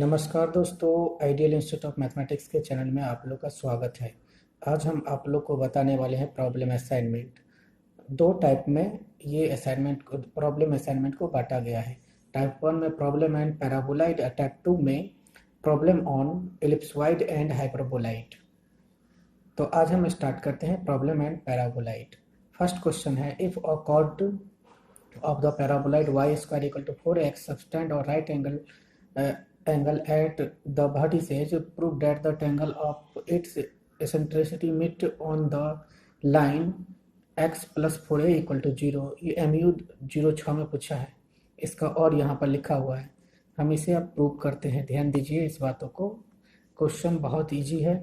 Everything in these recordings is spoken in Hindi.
नमस्कार दोस्तों, आइडियल इंस्टीट्यूट ऑफ मैथमेटिक्स के चैनल में आप लोग का स्वागत है। आज हम आप लोग को बताने वाले हैं प्रॉब्लम असाइनमेंट। दो टाइप में ये प्रॉब्लम असाइनमेंट को बांटा गया है। टाइप 1 में प्रॉब्लम एंड पैराबोलाइड, टाइप 2 में problem on ellipsoid and hyperboloid. तो आज हम स्टार्ट करते हैं problem and paraboloid. First question है, if a chord of the paraboloid y square equal to 4x subtend or right angle at the vertices, prove that the angle of its eccentricity meet on the line x plus 4a equal to 0। ये MU 06 में पूछा है इसका, और यहाँ पर लिखा हुआ है। हम इसे अब प्रूव करते हैं। ध्यान दीजिए इस बातों को। क्वेश्चन बहुत इजी है।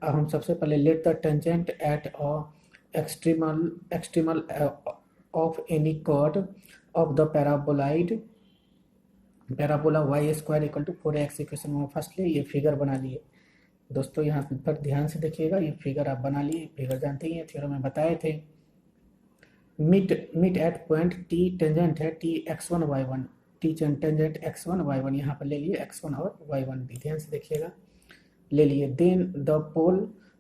हम सबसे पहले let the tangent at extremal of any chord of the parabola y square equal to 4x equation में फर्स्टली ये फिगर बना लिए। दोस्तों यहाँ पर ध्यान से देखिएगा, ये फिगर आप बना लिए। फिगर जानते ही हैं, थ्योरम में बताए थे। मिट एट पॉइंट टी, टेंजेंट है T x1 y1, T tangent x1 y1, यहाँ पर ले लिए x1 और y1 भी। ध्यान से देखिएगा, ले लिए। Then the pole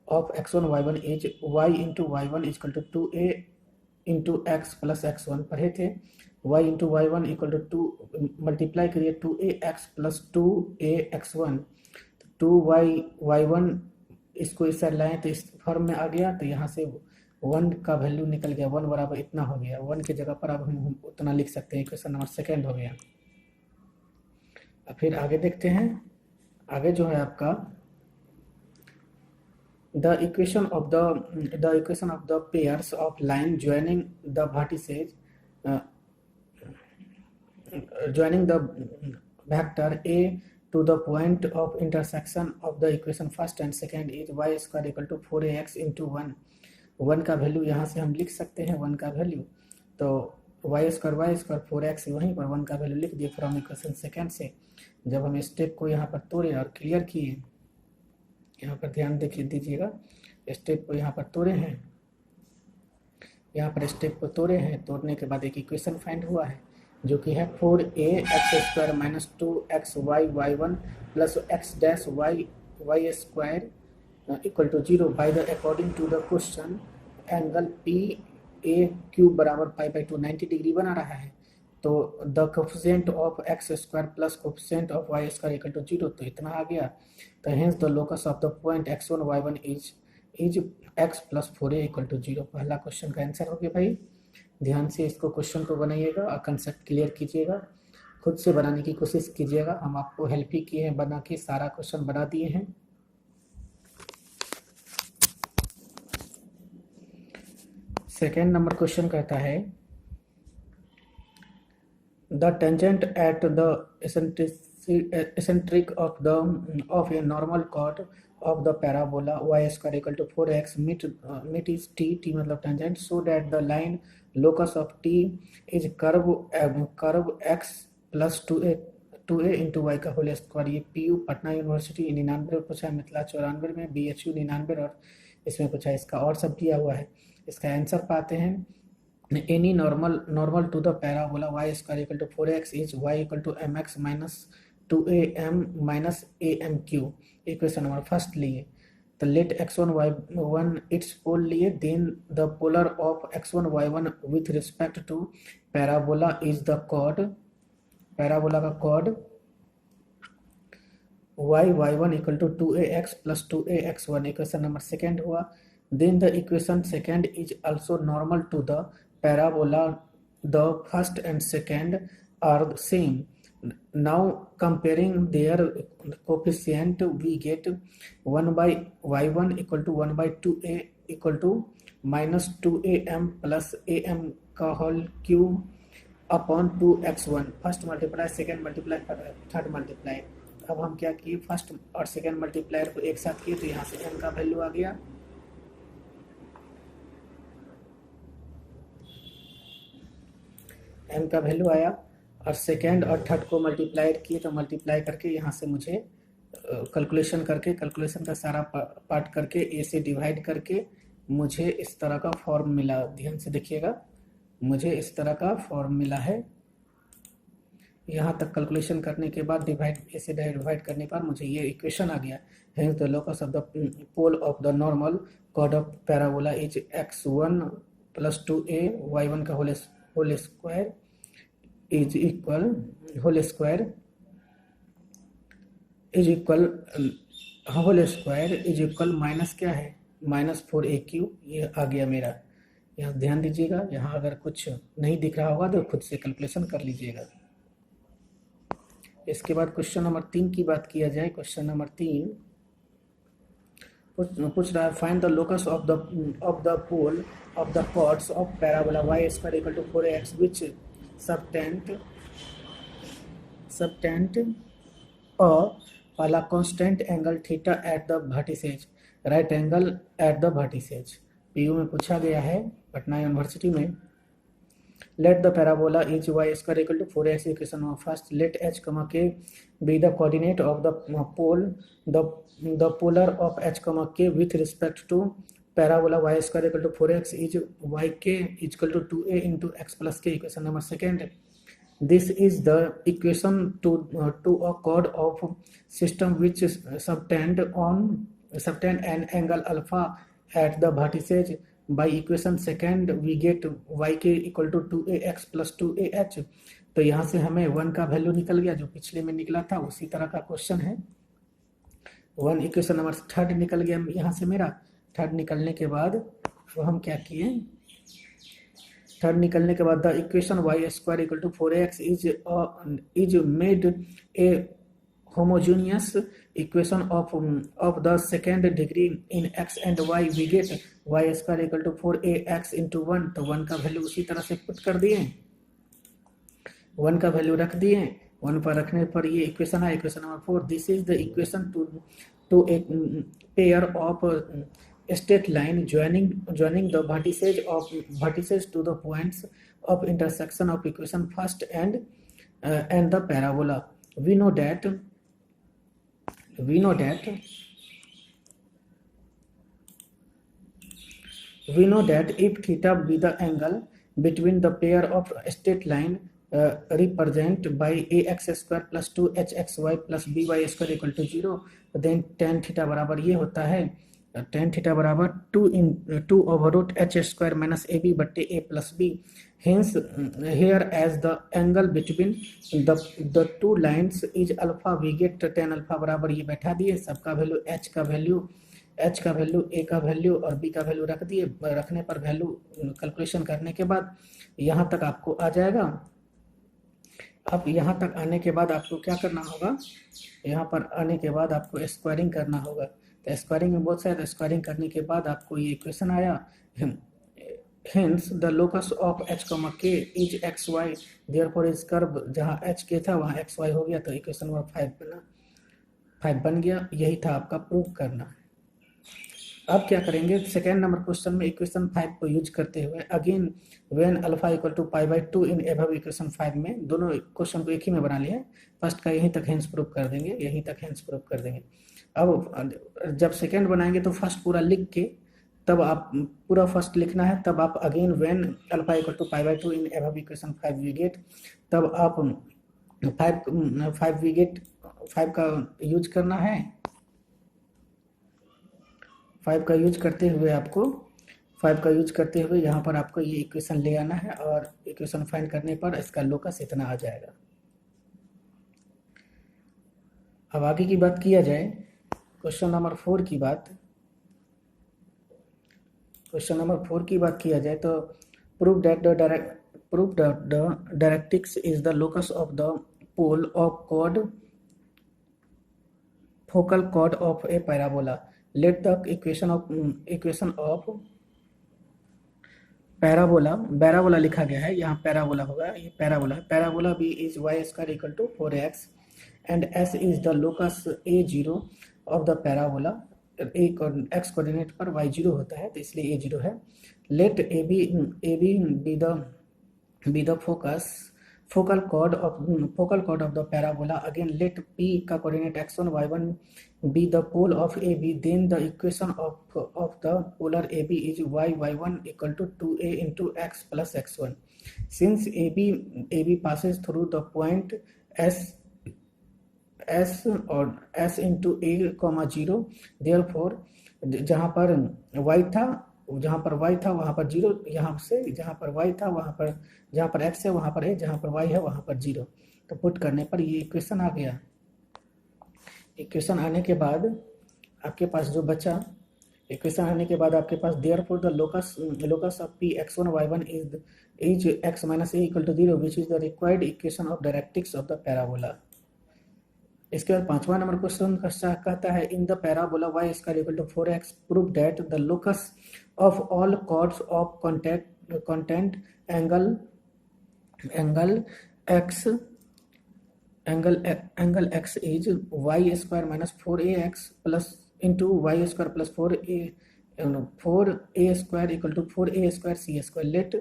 of x1 y1 is y into y1 is equal to 2a into x plus x1 पढ़े थे। y into y1 equal to 2, multiply करिए 2ax प्लस 2ax1, 2y1 इसको इस साइड लाएँ तो इस फॉर्म में आ गया। तो यहाँ से 1 का वैल्यू निकल गया, 1 बराबर इतना हो गया। 1 की जगह पर अब हम उतना लिख सकते हैं। इक्वेशन नंबर सेकेंड हो गया। अब फिर आगे देखते हैं। आगे जो है आपका the equation of the pairs of line joining the vertices, joining the vector a to the point of intersection of the equation first and second is y square equal to 4ax into 1। 1 का वैल्यू यहाँ से हम लिख सकते हैं। 1 का वैल्यू तो y स्क्वायर 4x, वहीं पर 1 का वैल्यू लिख दिए फ्रॉम इक्वेशन सेकेंड से। जब हम स्टेप को यहाँ पर तोड़े और क्लियर किए, यहाँ पर ध्यान देखिए दीजिएगा, स्टेप को यहाँ पर तोड़े हैं, यहाँ पर स्टेप को तोड़े हैं। तोड़ने के बाद एक इक्वेशन फाइंड हुआ है जो कि है 4ax square minus 2xy y1 plus x dash y square equal to 0 by the according to the question angle P A cube बराबर π/2 90 डिग्री बना रहा है। तो the coefficient of x square plus coefficient of y square equal to 0, तो इतना आ गया। तो hence the locus of the point x1 y1 is x plus 4a equal to 0। पहला क्वेश्चन का आंसर हो गया भाई। ध्यान से इसको क्वेश्चन को बनाइएगा और कंसेप्ट क्लियर कीजिएगा, खुद से बनाने की कोशिश कीजिएगा। हम आपको हेल्प ही किए हैं, बना के सारा क्वेश्चन बना दिए हैं। सेकेंड नंबर क्वेश्चन कहता है the tangent at the eccentric of a normal chord of the parabola y square equal to 4x meet is t मतलब tangent, so that the line locus of t is curve x plus 2a into y का होल स्क्वायर। ये PU पटना यूनिवर्सिटी 99 में पूछा है, मिथिला 94 में, BHU 99 और इसमें पूछा है। इसका और सब दिया हुआ है। इसका आंसर पाते हैं। Any normal to the parabola y square equal to 4x is y equal to mx minus 2am minus amq। Equation number first लिए तो let x1 y1 its pole लिए। Then the polar of x1 y1 with respect to parabola is the chord, parabola का chord y1 equal to 2ax plus 2ax1। Equation number second हुआ। Then the equation second is also normal to the parabola, the first and second are the same. Now comparing their coefficient, we get 1 by y1 equal to 1 by 2a equal to minus 2am plus am का whole cube upon 2x1। First multiply, second multiply, third multiply. अब हम क्या किए, फर्स्ट और सेकेंड मल्टीप्लायर को एक साथ किए, तो यहाँ से m का वैल्यू आ गया। m का वैल्यू आया और सेकेंड और थर्ड को मल्टीप्लाई किए, तो मल्टीप्लाई करके यहाँ से मुझे कैलकुलेशन का सारा पार्ट करके a से डिवाइड करके मुझे इस तरह का फॉर्म मिला। ध्यान से देखिएगा, मुझे इस तरह का फॉर्म मिला है। यहाँ तक कैलकुलेशन करने के बाद इसे डिवाइड करने पर मुझे ये इक्वेशन आ गया। Hence the locus of the pole of the normal chord of parabola is x1 + 2a y1 का whole square is equal minus क्या है, -4aq। ये आ गया मेरा। यहाँ ध्यान दीजिएगा, यहाँ अगर कुछ नहीं दिख रहा होगा तो खुद से कैलकुलेशन कर लीजिएगा। इसके बाद क्वेश्चन नंबर 3 की बात किया जाए। क्वेश्चन नंबर 3 पूछ रहा है, find the locus of the pole of the chords of parabola y ² = 4ax which subtend पहला constant angle theta at the vertices, right angle at the vertices. PU में पूछा गया है पटना यूनिवर्सिटी में। Let the parabola is y ² = 4ax equation of first let h, k be the coordinate of the pole the polar of h, k with respect to parabola y ² = 4x is yk = 2a into x plus k equation number second. This is the equation to a chord of system which subtend an angle alpha at the vertices. By equation second we get yk = 2ax plus 2ah। तो यहाँ से हमें 1 का वैल्यू निकल गया जो पिछले में निकला था, उसी तरह का क्वेश्चन है। 1 इक्वेशन नंबर 3 निकल गया यहाँ से मेरा। 3 निकलने के बाद अब हम क्या किए, 3 निकलने के बाद the equation y ² = 4ax is made a homogeneous equation of the second degree in x and y। we get y ² = 4ax into 1। तो 1 का वैल्यू उसी तरह से पुट कर दिए, 1 का वैल्यू रख दिए। 1 पर रखने पर ये इक्वेशन है, equation number 4। This is the equation two a pair of straight line joining the vertices to the points of intersection of equation first and the parabola। we know that if theta be the angle between the pair of straight line represent by ax² plus 2hxy plus by² = 0, then tan theta बराबर ये होता है, tan theta बराबर 2/√h² minus ab बट्टे a plus b। Hence here as the angle between the two lines is alpha, we get tan alpha बराबर ये बैठा दिए, सबका वैल्यू h का वैल्यू a का वैल्यू और b का वैल्यू रख दिए। रखने पर वैल्यू कैलकुलेशन करने के बाद यहाँ तक आपको आ जाएगा। अब यहाँ तक आने के बाद आपको क्या करना होगा, यहाँ पर आने के बाद आपको स्क्वायरिंग करना होगा। तो स्क्वायरिंग में बहुत सारे स्क्वायरिंग करने के बाद आपको ये इक्वेशन आया, hence the locus of h, k is xy therefore is curve। जहाँ h k था वहाँ xy हो गया, तो इक्वेशन नंबर 5 बन गया। यही था आपका प्रूव करना। अब क्या करेंगे, सेकेंड नंबर क्वेश्चन में इक्वेशन 5 को यूज करते हुए again when alpha = π/2 in above equation 5 में दोनों क्वेश्चन को एक ही में बना लिया। फर्स्ट का यहीं तक हेंस प्रूव कर देंगे, अब जब सेकेंड बनाएंगे तो फर्स्ट पूरा लिख के तब आप पूरा फर्स्ट लिखना है, तब आप again when alpha = π/2 in above equation 5 we get, तब आप 5 का यूज करना है। 5 का यूज करते हुए यहाँ पर आपको ये इक्वेशन ले आना है और इक्वेशन फाइंड करने पर इसका लोकस इतना आ जाएगा। अब आगे की बात किया जाए, क्वेश्चन नंबर 4 की बात किया जाए तो prove that the directrix is the locus of the pole of focal chord of a parabola. Let the equation of parabola लिखा गया है, यहाँ पैराबोला होगा, ये parabola be is y² = 4x and s is the locus a0 of the parabola. x coordinate पर y0 होता है तो इसलिए a0 है। Let ab be the focal chord of the parabola. Again let p का coordinate x1 y1 be the pole of AB, then the equation of the polar AB is y1 = 2a into x plus x1। Since AB passes through the point S और एस इंटू ए कॉमा 0, देयरफॉर जहाँ पर y था वहाँ पर 0, यहाँ से जहाँ पर y था वहाँ पर, जहाँ पर x है वहाँ पर a, जहाँ पर y है वहाँ पर 0। तो पुट करने पर ये इक्वेशन आ गया। इक्वेशन आने के बाद आपके पास जो बचा, इक्वेशन आने के बाद आपके पास therefore the locus of p x1 y1 is x minus A equal to 0 which is the required equation of directrix of the parabola. इसके बाद 5वां नंबर क्वेश्चन कहता है in the parabola y square equal to 4x prove that the locus of all chords of constant angle x is y square minus 4ax plus into Y square plus 4a square equal to 4a square C square. Let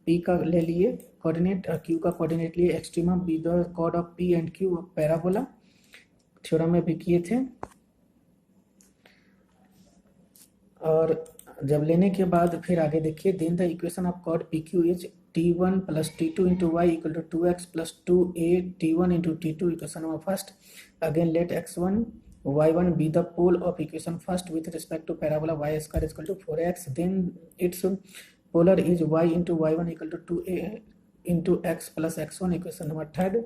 p का ले लिए कोऑर्डिनेट, q का कोऑर्डिनेट लिए extremum be the chord of p and q of parabola. Theorem में भी किए थे। और जब लेने के बाद फिर आगे देखिए, then the equation of chord PQ is t1 plus t2 into y equal to 2x plus 2a t1 into t2 equation number first. Again let x1 y1 be the pole of equation first with respect to parabola y square is equal to 4x, then its polar is y into y1 equal to 2a into x plus x1 equation number third।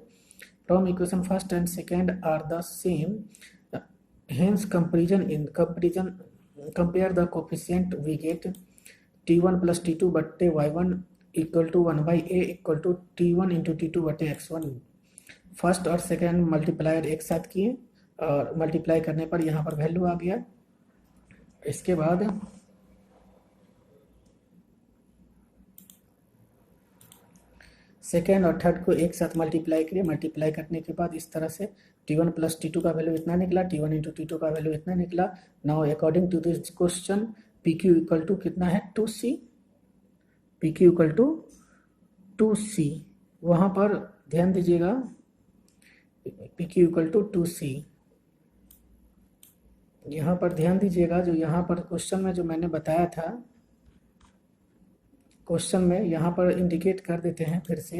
From equation first and second are the same, hence compare the coefficient we get t1 plus t2 बट्टे y1 equal to 1 by a equal to t1 into t2 बट्टे x1। फर्स्ट और सेकेंड मल्टीप्लायर एक साथ किए और मल्टीप्लाई करने पर यहाँ पर वैल्यू आ गया। इसके बाद सेकेंड और थर्ड को एक साथ मल्टीप्लाई करिए। मल्टीप्लाई करने के बाद इस तरह से t1 प्लस t2 का वैल्यू इतना निकला, t1 इंटू t2 का वैल्यू इतना निकला। Now according to this question pq equal to कितना है 2c, pq equal to 2c। वहाँ पर ध्यान दीजिएगा pq इक्वल टू 2c, यहाँ पर ध्यान दीजिएगा। जो यहाँ पर क्वेश्चन में जो मैंने बताया था, क्वेश्चन में यहाँ पर इंडिकेट कर देते हैं फिर से।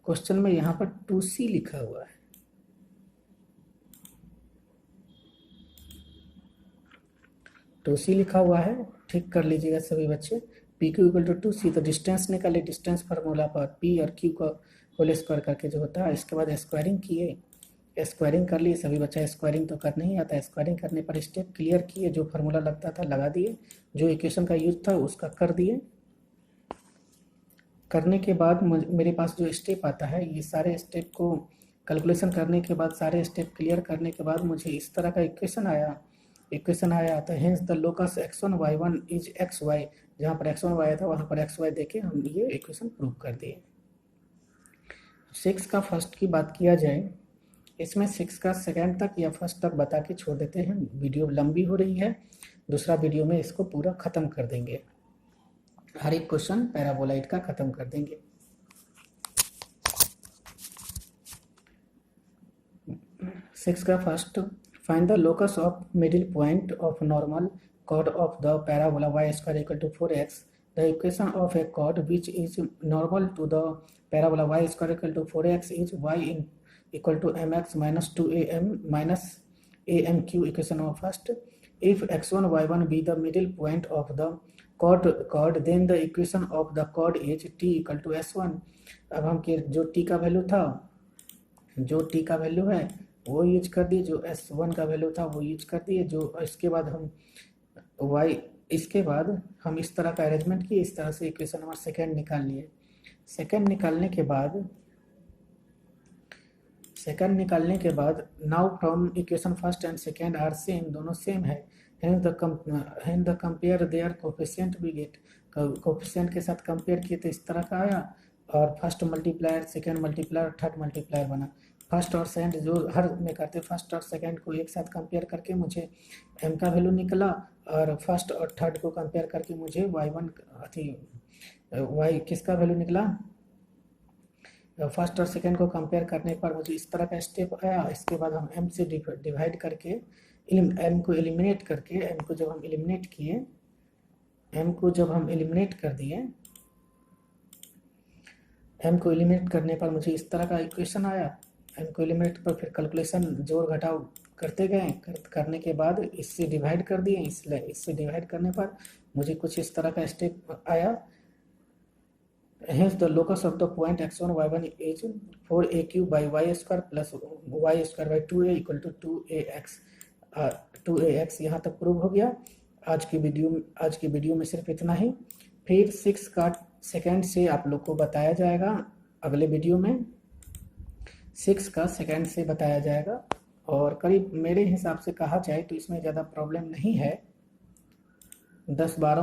क्वेश्चन में यहाँ पर 2c लिखा हुआ है, 2c लिखा हुआ है, ठीक कर लीजिएगा सभी बच्चे। pq इक्वल टू 2c, तो डिस्टेंस निकाले, डिस्टेंस फार्मूला पर p और q का होल स्क्वायर करके जो होता है। इसके बाद स्क्वायरिंग किए, स्क्वायरिंग कर लिए सभी बच्चा। स्क्वायरिंग तो करना ही आता है, स्क्वायरिंग करने पर स्टेप क्लियर किए, जो फार्मूला लगता था लगा दिए, जो इक्वेशन का यूज था उसका कर दिए। करने के बाद मेरे पास जो स्टेप आता है, ये सारे स्टेप को कैलकुलेशन करने के बाद, सारे स्टेप क्लियर करने के बाद मुझे इस तरह का इक्वेशन आया तो hence the locus x1 y1 is xy, जहाँ पर x1 y था वहाँ पर xy देके हम ये इक्वेशन प्रूव कर दिए। 6 का फर्स्ट की बात किया जाए, इसमें 6 का सेकेंड तक या फर्स्ट तक बता के छोड़ देते हैं, वीडियो लंबी हो रही है। दूसरा वीडियो में इसको पूरा ख़त्म कर देंगे, हर एक क्वेश्चन पैराबोलाइड का ख़त्म कर देंगे। सिक्स का first, find the locus of middle point of normal chord of the parabola y square equal to 4x. The equation of a chord which is normal to the parabola y square equal to 4x is y equal to mx minus 2am minus amq. Equation of first, if x1 y1 be the middle point of the chord then the equation of the chord is t equal to s1। अब हम जो t का वैल्यू था, जो t का वैल्यू है वो यूज कर दिए, जो s1 का वैल्यू था वो यूज कर दिए। जो इसके बाद हम y, इसके बाद हम इस तरह का अरेंजमेंट किए, इस तरह से इक्वेशन नंबर सेकेंड निकाल लिए। सेकेंड निकालने के बाद now from equation first and second are same, दोनों सेम है। Hence the compare their coefficient we get, coefficient के साथ कंपेयर किए तो इस तरह का आया, और first multiplier, second multiplier, third multiplier बना। फर्स्ट और सेकेंड जो हर में करते, फर्स्ट और सेकेंड को एक साथ कंपेयर करके मुझे m का वैल्यू निकला, और फर्स्ट और थर्ड को कंपेयर करके मुझे y किसका वैल्यू निकला, फर्स्ट और सेकेंड को कंपेयर करने पर मुझे इस तरह का स्टेप आया। इसके बाद हम m से डिवाइड करके m को एलिमिनेट करके, m को जब हम एलिमिनेट कर दिए, m को एलिमिनेट करने पर मुझे इस तरह का इक्वेशन आया। को एलिमिनेट पर फिर कैलकुलेशन जोड़ घटाव करते गए, करने के बाद इससे डिवाइड कर दिए, इससे डिवाइड करने पर मुझे कुछ इस तरह का स्टेप आया। Hence the locus of the point x1 y1 is 4aq by y square plus y square by 2a equal to 2ax। 2ax यहाँ तक प्रूव हो गया। आज की वीडियो में सिर्फ इतना ही। फिर 6 का सेकेंड से आप लोग को बताया जाएगा अगले वीडियो में। 6 का सेकेंड से बताया जाएगा और करीब मेरे हिसाब से कहा जाए तो इसमें ज़्यादा प्रॉब्लम नहीं है। 10-12